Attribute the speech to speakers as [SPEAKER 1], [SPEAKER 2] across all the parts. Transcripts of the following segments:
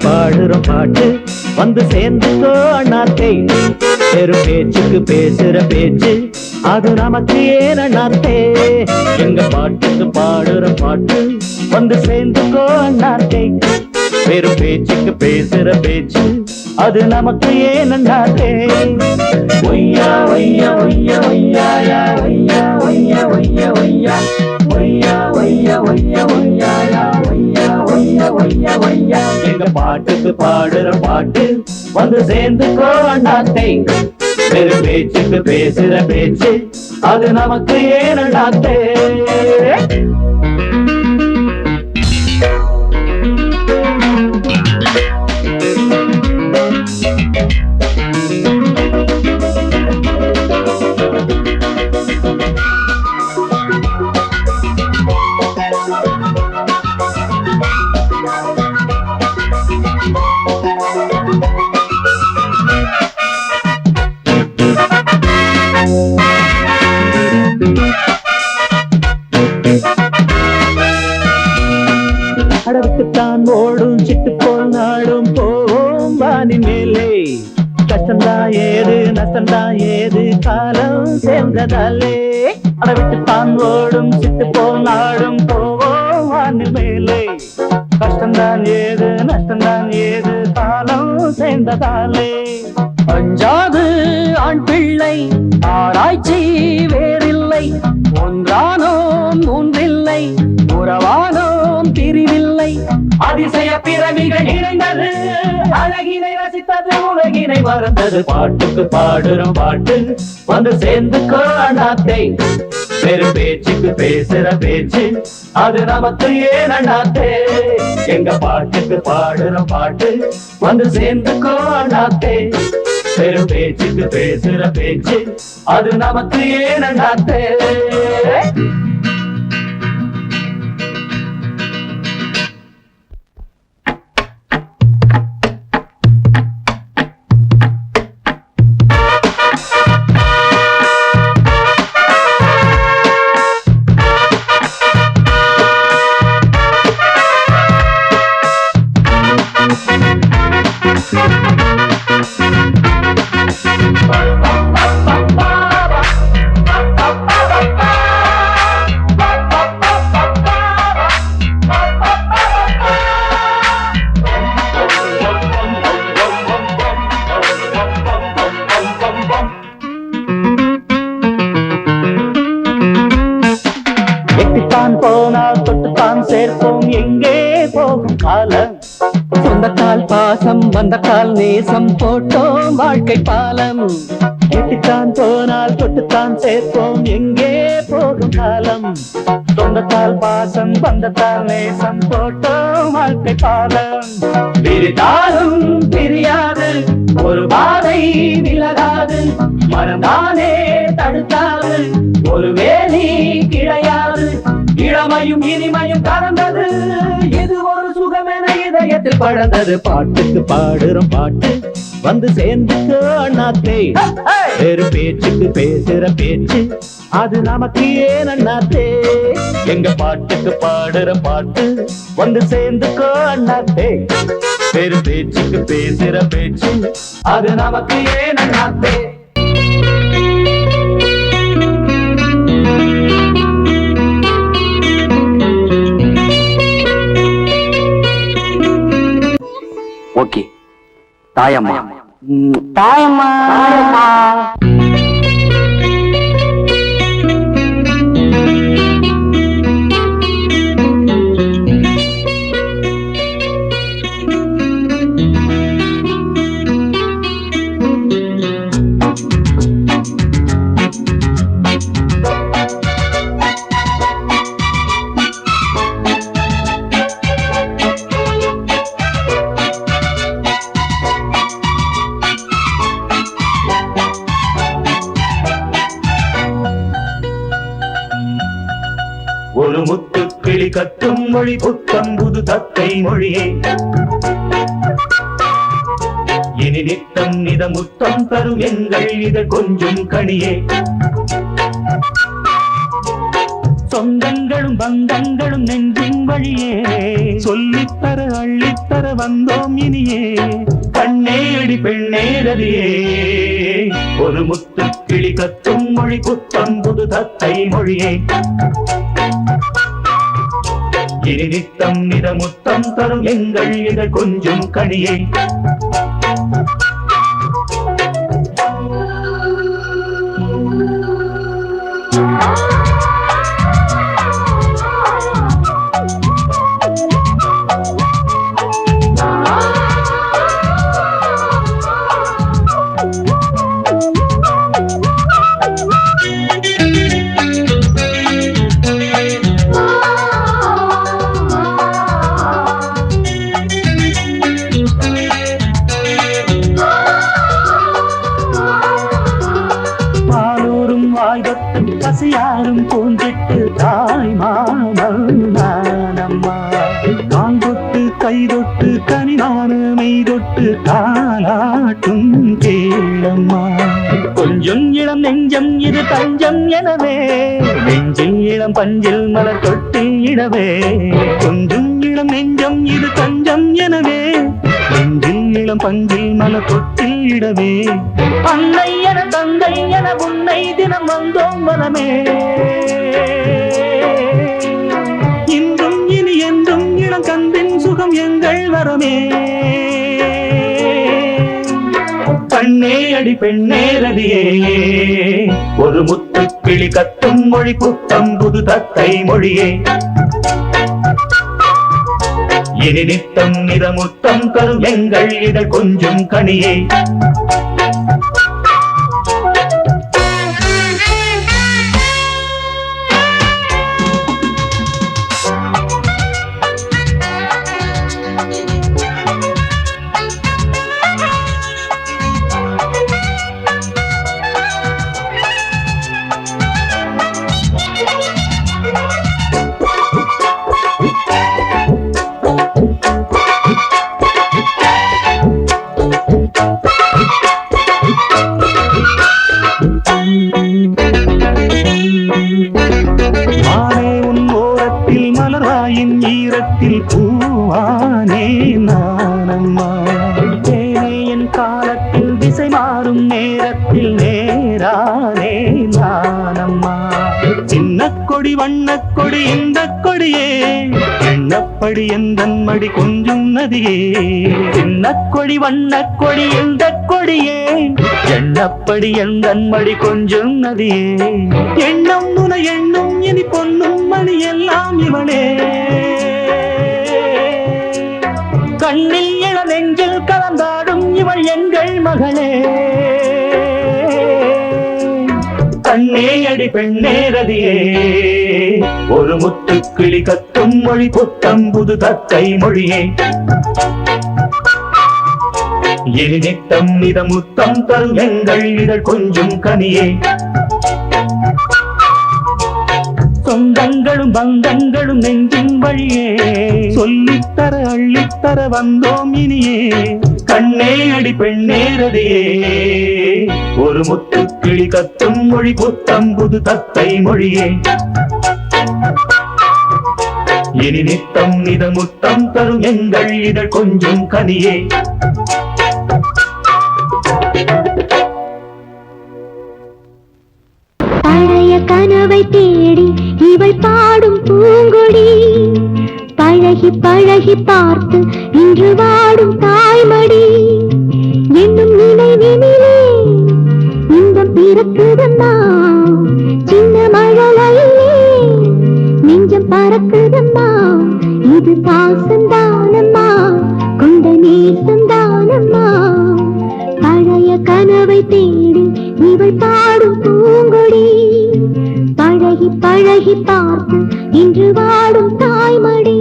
[SPEAKER 1] பாடுறோம் பாட்டு வந்து சேர்ந்துக்கோ அண்ணாத்தே. பெரும் பேச்சுக்கு பேசுற பேச்சு அது நமக்கு ஏன் அண்ணாத்தே. எங்க பாட்டுக்கு பாடுற பாட்டு வந்து சேர்ந்துக்கோ அண்ணாத்தே. பெரும் பேச்சுக்கு பேசுற பேச்சு அது நமக்கு ஏன் அண்ணாத்தே. ஒய்யா ஒய்யா ஒய்யா ஒய்யா ஒய்யா ஒய்யா ஒய்யா ஒய்யா ஒய்யா ஒய்யா ஒய்யா ஒய்யா ஒய்யா ஒய்யா ஒய்யா ஒய்யா. எங்க பாட்டுக்கு பாடுற பாட்டு வந்து சேர்ந்துக்கோ அண்ணாத்தே. பெரும் பேச்சுக்கு பேசுற பேச்சு அது நமக்கு ஏன் அண்ணாத்தே. அடவுக்குத்தான் ஓடும் சிட்டு போல் நாடும் போவோம் வானி மேலே. கஷ்டந்தா ஏது நஷ்டந்தா ஏது காலம் சேர்ந்ததாலே. அடவிட்டுத்தான் ஓடும் சிட்டு போல் நாடும் போவோம் வானி மேலே. கஷ்டந்தான் ஏது நஷ்டந்தான் ஏது காலம் சேர்ந்ததாலே. அஞ்சாது ஆண் பிள்ளை ஆராய்ச்சி வேறில்லை. ஒன்றானோம் மூன்றில்லை உறவானோம் பிரிவில்லை. அதிசய பிறவிகள் இணைந்தது அழகினை ரசித்தது உலகினை மறந்தது. பாட்டுக்கு பாடுறோம் பாட்டு வந்து சேர்ந்துக்கோ அண்ணாத்தே. பெரும் பேச்சுக்கு பேசுற பேச்சு அது நமக்கு ஏன் அண்ணாத்தே. எங்க பாட்டுக்கு பாடுறோம் பாட்டு வந்து சேர்ந்துக்கோ அண்ணாத்தே. பெரும் பேச்சுக்கு பேசுற பேச்சு அது நமக்கு ஏன் அண்ணாத்தே. எட்டித்தான் போனால் தொட்டுத்தான் சேர்ப்போம் எங்கே போகும் காலம். சொந்தக்கால் பாசம் வந்தக்கால் நேசம் போட்டோம் வாழ்க்கை பாலம். எட்டித்தான் போனால் தொட்டுத்தான் சேர்ப்போம் எங்கே போகும் காலம். சொந்தத்தால் பாசம் வந்தத்தால் நேசம் போட்டோம் வாழ்க்கை பாலம். பிரித்தாலும் பிரியாது ஒரு பாதை விலகாது. மனதானே தடுத்தாது ஒரு வேலி கிடையாது. இளமையும் இனிமையும் கலந்தது இது ஒரு சுகமென இதயத்தில் பழந்தது. பாட்டுக்கு பாடுறோம் பாட்டு வந்து சேர்ந்துக்கோ அண்ணாத்தே. பெரும் பேச்சுக்கு பேசுற பேச்சு அது நமக்கு ஏன் அண்ணாத்தே. எங்க பாட்டுக்கு பாடுற பாட்டு வந்து சேர்ந்துக்கோ அண்ணாத்தே. பெரும் பேச்சுக்கு பேசுற பேச்சு அது நமக்கு ஏன் அண்ணாத்தே.
[SPEAKER 2] ஓகே தாயம்மா
[SPEAKER 3] தாயம்மா
[SPEAKER 1] ஒரு முத்து கிளி கத்தும் மொழி புத்தம் புது தத்தை மொழியே. இனி நித்தம் நித முத்தம் தரும் எங்கள் இத கொஞ்சம் கனியே. சொந்தங்களும் சொந்தங்களும் பந்தங்களும் நெஞ்சின் வழியே சொல்லித்தர அள்ளித்தர வந்தோம் இனியே கண்ணே அடி பெண்ணே ரதியே ஒரு முத்து கிளி கத்தும் மொழி புத்தம் புது தத்தை மொழியே இனி நித்தம் நிறமுத்தம் தரும் எங்கள் இதழ் கொஞ்சம் கனியை பசியாரும் பூஞ்சிட்டு தாய் மாமம்மா கால் தொட்டு கை தொட்டு கனிவான மெய் தொட்டு தாலாட்டும் கேளம்மா கொஞ்சம் இளம் நெஞ்சம் இது தஞ்சம் எனவே நெஞ்சில் இளம் பஞ்சில் மலர் தொட்டு இடவே கொஞ்சம் இளம் நெஞ்சம் இது தஞ்சம் எனவே நெஞ்சில் இளம் பஞ்சில் மலர் தொட்டில் இடவே அன்னை என தந்தை என உன்னை தினம் வந்தோம் மனமே இன்றும் இனி என்றும் இளம் கந்தின் சுகம் எங்கள் வரமே கண்ணே அடி பெண்ணே ரதியே ஒரு முத்து கிளி கத்தும் மொழி புத்தம் புது தத்தை மொழியே இனி நித்தம் நிறமுத்தம் தரும் எங்கள் இதழ் கொஞ்சம் கனியே ஈரத்தில் பூவானே நானம்மா தேனே என் காலத்தில் திசை மாறும் நேரத்தில் நேரானே நானம்மா சின்ன கொடி வண்ணக் கொடி இந்த கொடியே எண்ணப்படி எந்தன் மடி கொஞ்சம் நதியே சின்ன கொடி வண்ணக் கொடி இந்த கொடியே எண்ணப்படி எந்தன் மடி கொஞ்சம் நதியே எண்ணம் முனை எண்ணும் இனி பொன்னும் மணி எல்லாம் இவனே கண்ணில் இள நெஞ்சில் கலந்தாடும் இவள் எங்கள் மகளே கண்ணே அடி பெண்ணே ரதியே ஒரு முத்து கிளி கத்தும் மொழி புத்தம் புது தத்தை மொழியே இனி நித்தம் நிதமுத்தம் தரும் எங்கள் இதழ் கொஞ்சம் கனியே சொந்தங்களும் பந்தங்களும் நெஞ்சின் வழியே சொல்லித்தர அள்ளித்தர வந்தோம் இனியே கண்ணே அடி பெண்ணே ரதியே ஒரு முத்து கிளி கத்தும் மொழி புத்தம் புது தத்தை மொழியே இனி நித்தம் நிதமுத்தம் தரும் எங்கள் இதழ் கொஞ்சம் கனியே
[SPEAKER 4] பழைய கனவை தேடி இவள் பாடும் பூங்கொடி பழகி பழகி பார்த்து இன்று வாடும் தாய்மடி என்னும் நினைவினிலே இன்பம் பிறக்குதம்மா சின்ன மழலையிலே நெஞ்சம் பறக்குதம்மா இது பாசந்தானம்மா கொண்ட நேசந்தானம்மா பழைய கனவை தேடி இவள் பாடும் பூங்கொடி பழகி பழகி பார்த்து இன்று வாடும் தாய்மடி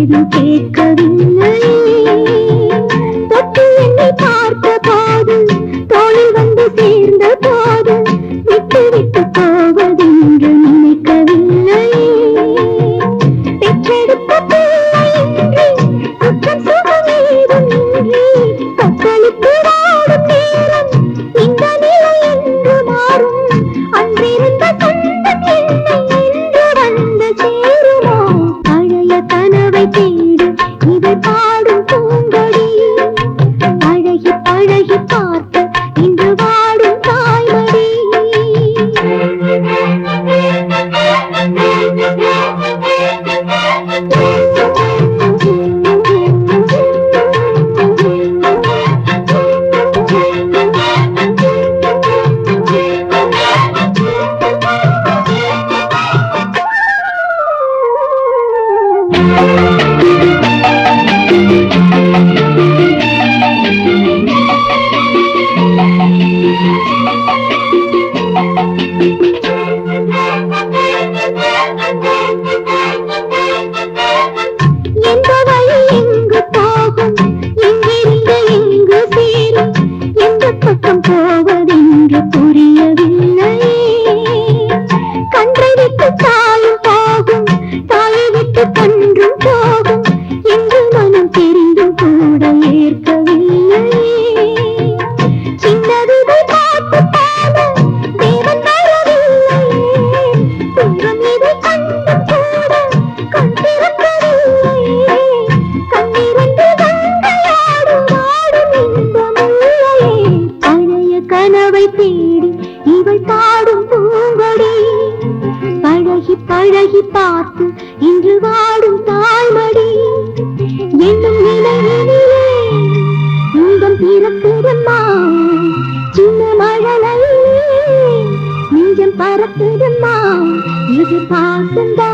[SPEAKER 4] ஏதும் கேட்கவில்லை. தொட்டு என்னை பார்த்த போது, தோளில் வந்து சேர்ந்த போது, விட்டு விட்டு போவதென்று நினைக்கவில்லை. பெற்றெடுத்த பிள்ளையின்றி, குற்றம் சுகம் ஏதுமின்றி, தத்தளித்து வாடும் நேரம் இந்த நிலை என்று மாறும். அன்றிருந்த சொந்தம் என்னை என்று வந்து சேருமோ? பழைய கனவை தேடு இதை பாடும் பூங்கொடி. பழகி பழகி பார்த்து இன்று வாடும் தாய்மடி. எந்த வழி எங்கு போகும், எங்கிருந்து எங்கு சேரும், எந்த பக்கம் போவதென்று புரியவில்லை. கன்றை விட்டு தாயும் போகும், தாயை விட்டு கன்றும் போகும் என்று மனம் தெரிந்தும் கூட ஏற்கவில்லை. சின்னதிதை பார்த்து பாட தேவன் வரவில்லை. துன்பம் இதை கண்டும் கூட கண் திறக்கவில்லை. கண்ணிரண்டு கங்கையாடும் நாடும் இன்பமில்லையே. பழைய கனவை தேடி இவள் பாடும் பூங்கொடி. பழகி பழகி பார்த்து இன்று வாடும் தாய்மடி. என்னும் நினைவிலே இன்பம் பிறக்குதம்மா. சின்ன மழலையிலே நெஞ்சம் பறக்குதம்மா. இது பாசந்தா